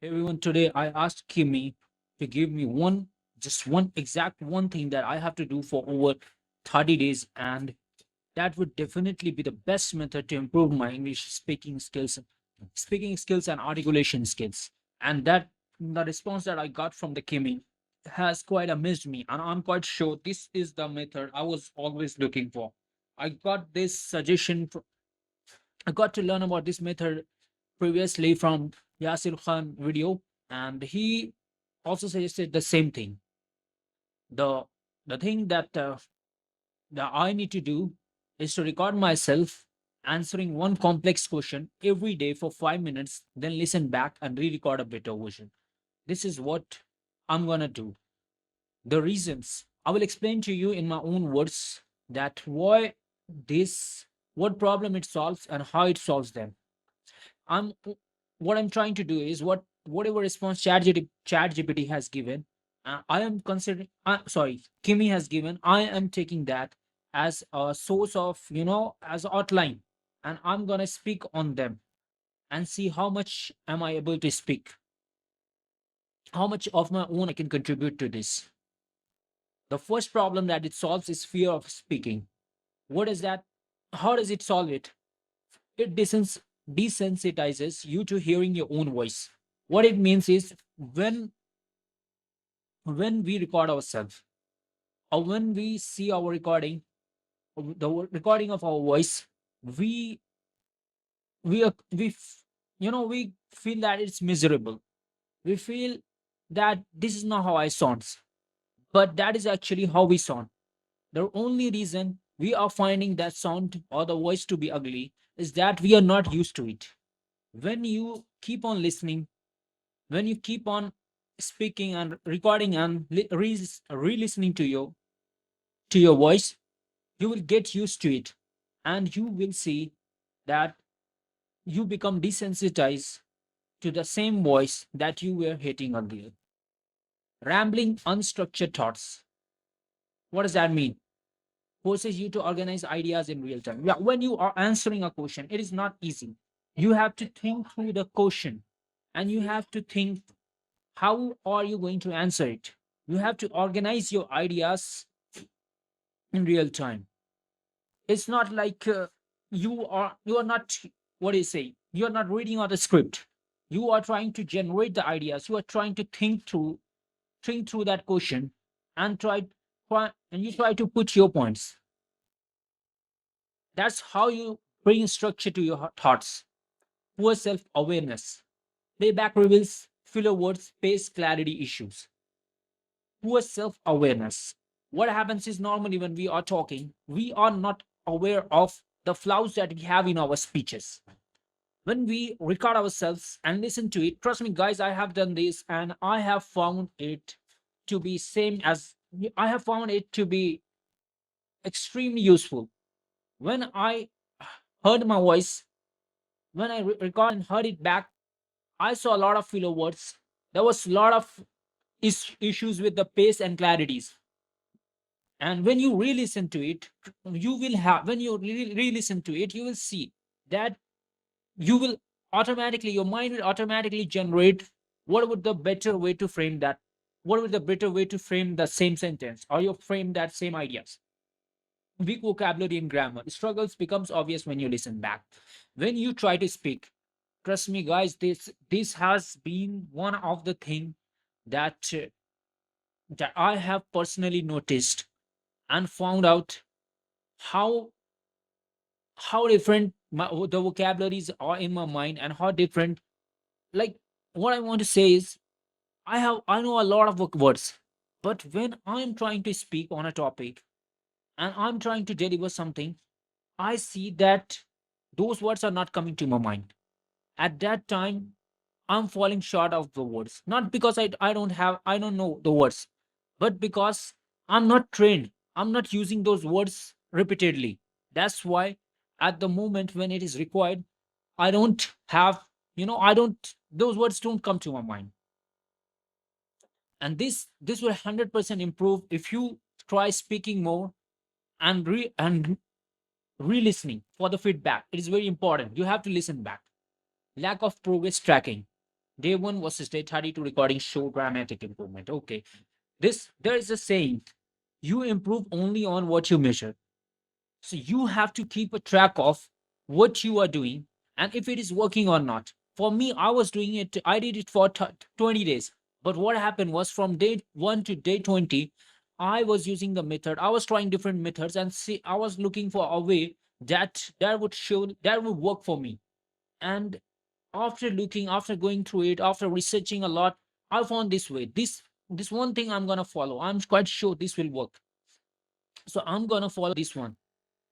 Everyone, today I asked Kimi to give me just one exact one thing that I have to do for over 30 days, and that would definitely be the best method to improve my English speaking skills and articulation skills. And that the response that I got from the Kimi has quite amazed me, and I'm quite sure this is the method I was always looking for. I got this I got to learn about this method previously from Yasir Khan video, and he also suggested the same thing. The the thing that I need to do is to record myself answering one complex question every day for 5 minutes, then listen back and re-record a better version. This is what I'm gonna do. The reasons I will explain to you in my own words that why this, what problem it solves and how it solves them. I'm what I'm trying to do is whatever response ChatGPT has given, I am considering. Sorry, Kimi has given. I am taking that as a source of as outline, and I'm gonna speak on them and see how much am I able to speak, how much of my own I can contribute to this. The first problem that it solves is fear of speaking. What is that? How does it solve it? It desensitizes you to hearing your own voice. What it means is when we record ourselves or when we see our recording, recording of our voice, we we feel that it's miserable. We feel that this is not how I sounds, but that is actually how we sound. The only reason we are finding that sound or the voice to be ugly is that we are not used to it. When you keep on listening, when you keep on speaking and recording and re-listening to your voice, you will get used to it, and you will see that you become desensitized to the same voice that you were hating earlier. Rambling unstructured thoughts, what does that mean? Forces you to organize ideas in real time. Yeah, when you are answering a question, it is not easy. You have to think through the question, and you have to think how are you going to answer it. You have to organize your ideas in real time. It's not like you are not, what do you say, you are not reading out the script. You are trying to generate the ideas. You are trying to think through that question and and you try to put your points. That's how you bring structure to your thoughts. Poor self-awareness. Playback reveals filler words, pace, clarity issues. Poor self-awareness. What happens is normally when we are talking, we are not aware of the flaws that we have in our speeches. When we record ourselves and listen to it, trust me, guys, I have done this and I have found it to be same as I have found it to be extremely useful. When I heard my voice, when I record and heard it back, I saw a lot of filler words. There was a lot of issues with the pace and clarities. And when you re-listen to it, you will have when you re-listen to it, you will see that you will automatically your mind will automatically generate what would the better way to frame that, what would the better way to frame the same sentence or you frame that same ideas. Weak vocabulary and grammar struggles becomes obvious when you listen back. When you try to speak, trust me guys, this has been one of the thing that that I have personally noticed and found out how different the vocabularies are in my mind, and how different, like, what I want to say is I know a lot of words, but when I'm trying to speak on a topic and I'm trying to deliver something, I see that those words are not coming to my mind. At that time, I'm falling short of the words. Not because I don't know the words, but because I'm not trained. I'm not using those words repeatedly. That's why at the moment when it is required, I don't have, I don't, those words don't come to my mind. And this will 100% improve if you try speaking more and re-listening for the feedback. It is very important. You have to listen back. Lack of progress tracking. Day one versus day 32 recording show dramatic improvement. Okay. There is a saying, you improve only on what you measure. So you have to keep a track of what you are doing and if it is working or not. For me, I was doing it, I did it for 20 days. But what happened was from day 1 to day 20, I was using the method. I was trying different methods and see I was looking for a way that would show that would work for me. And after looking, after going through it, after researching a lot, I found this way. This one thing I'm gonna follow. I'm quite sure this will work. So I'm gonna follow this one.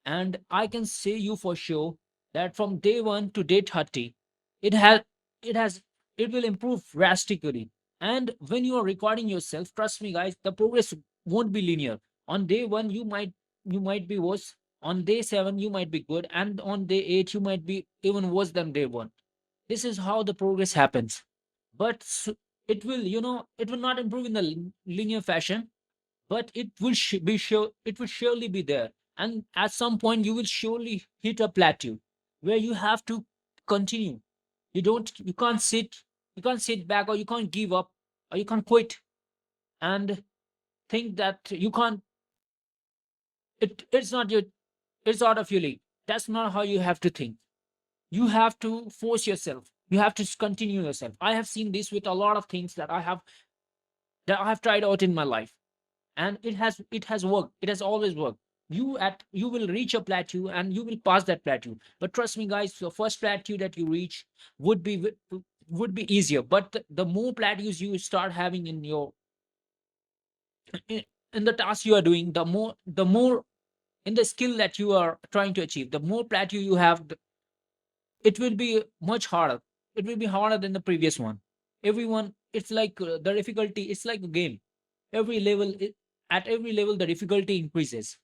And I can say you for sure that from day 1 to day 30, it has it has it will improve drastically. And when you are recording yourself, trust me guys, the progress won't be linear. On day 1 you might be worse, on day 7 you might be good, and on day 8 you might be even worse than day 1. This is how the progress happens. But it will, it will not improve in the linear fashion, but it will be sure, it will surely be there. And at some point you will surely hit a plateau where you have to continue. You can't sit back, or you can't give up, or you can't quit and think that you can't. It's not your, it's out of your league. That's not how you have to think. You have to force yourself, you have to continue yourself. I have seen this with a lot of things that I have tried out in my life, and it has worked. It has always worked. You will reach a plateau and you will pass that plateau. But trust me guys, the first plateau that you reach would be would be easier, but the more plateaus you start having in your in, in the task you are doing, the more in the skill that you are trying to achieve, the more plateau you have, it will be much harder. It will be harder than the previous one. Everyone, it's like the difficulty, it's like a game. Every level at every level the difficulty increases,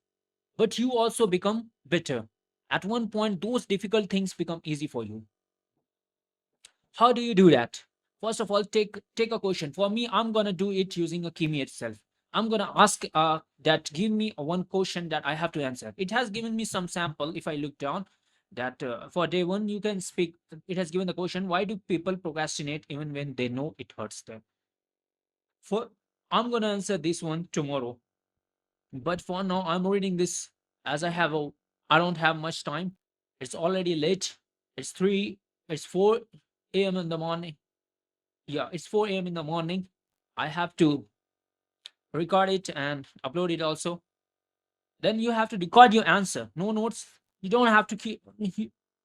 but you also become better. At one point those difficult things become easy for you. How do you do that? First of all, take a question. For me, I'm going to do it using a Kimi itself. I'm going to ask that give me one question that I have to answer. It has given me some sample. If I look down that for day 1 you can speak, it has given the question, why do people procrastinate even when they know it hurts them? For I'm going to answer this one tomorrow. But for now, I'm reading this as I don't have much time. It's already late. It's 3, it's 4 a.m. in the morning. Yeah, it's 4 a.m. in the morning. I have to record it and upload it also. Then you have to record your answer. No notes. You don't have to keep,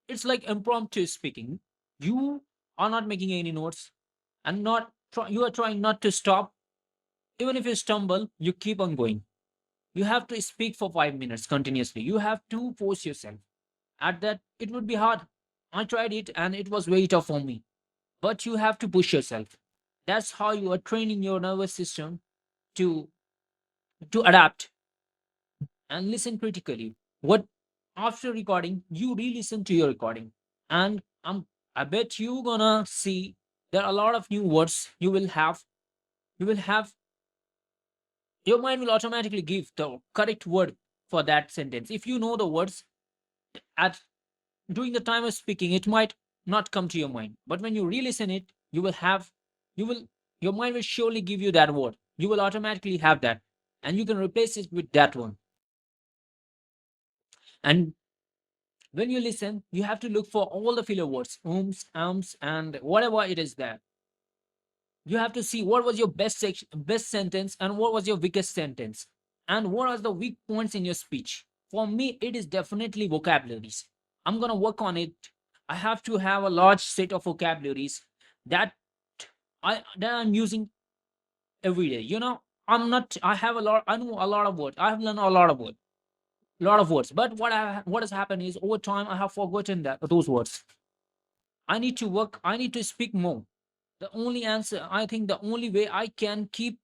it's like impromptu speaking. You are not making any notes, and you are trying not to stop. Even if you stumble, you keep on going. You have to speak for 5 minutes continuously. You have to force yourself. At that, it would be hard. I tried it and it was very tough for me. But you have to push yourself. That's how you are training your nervous system to adapt and listen critically. What After recording, you re-listen to your recording, and I bet you gonna see there are a lot of new words you will have. You will have Your mind will automatically give the correct word for that sentence. If you know the words at during the time of speaking, it might not come to your mind. But when you re-listen it, you will, your mind will surely give you that word. You will automatically have that, and you can replace it with that one. And when you listen, you have to look for all the filler words, ums, and whatever it is there. You have to see what was your best sentence and what was your weakest sentence, and what are the weak points in your speech. For me, it is definitely vocabularies. I'm gonna work on it. I have to have a large set of vocabularies that I'm using every day. I'm not. I have a lot. I know a lot of words. I have learned a lot of words. But what has happened is over time I have forgotten those words. I need to work. I need to speak more. The only answer, I think, the only way I can keep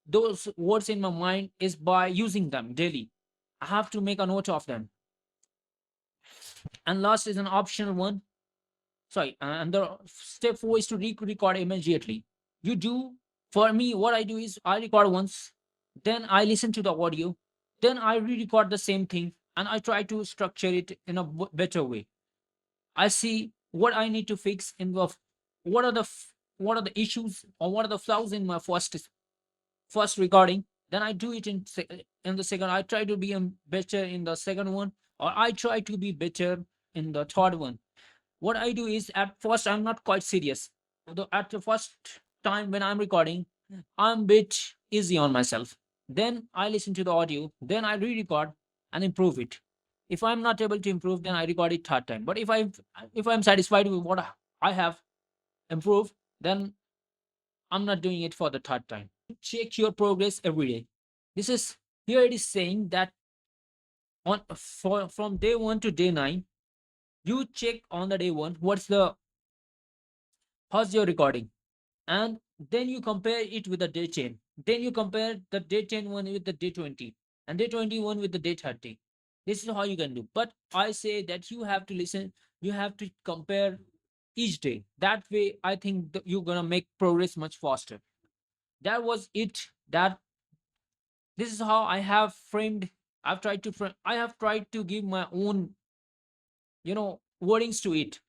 those words in my mind is by using them daily. I have to make a note of them. And last is an optional one. Sorry, and the step 4 is to record immediately. You do For me, what I do is I record once, then I listen to the audio, then I re-record the same thing, and I try to structure it in a better way. I see what I need to fix in the what are the what are the issues or what are the flaws in my first recording. Then I do it in the second. I try to be better in the second one, or I try to be better in the third one. What I do is at first I'm not quite serious. Although at the first time when I'm recording, I'm a bit easy on myself. Then I listen to the audio, then I re-record and improve it. If I'm not able to improve, then I record it third time. But if I'm satisfied with what I have improved, then I'm not doing it for the third time. Check your progress every day. This is here it is saying that from day one to day nine, you check on the day one how's your recording, and then you compare it with the day chain. Then you compare the day 10 one with the day 20 and day 21 with the day 30. This is how you can do. But I say that you have to listen, you have to compare each day. That way, I think that you're gonna make progress much faster. That was it. That this is how I have framed. I have tried to give my own wordings to it.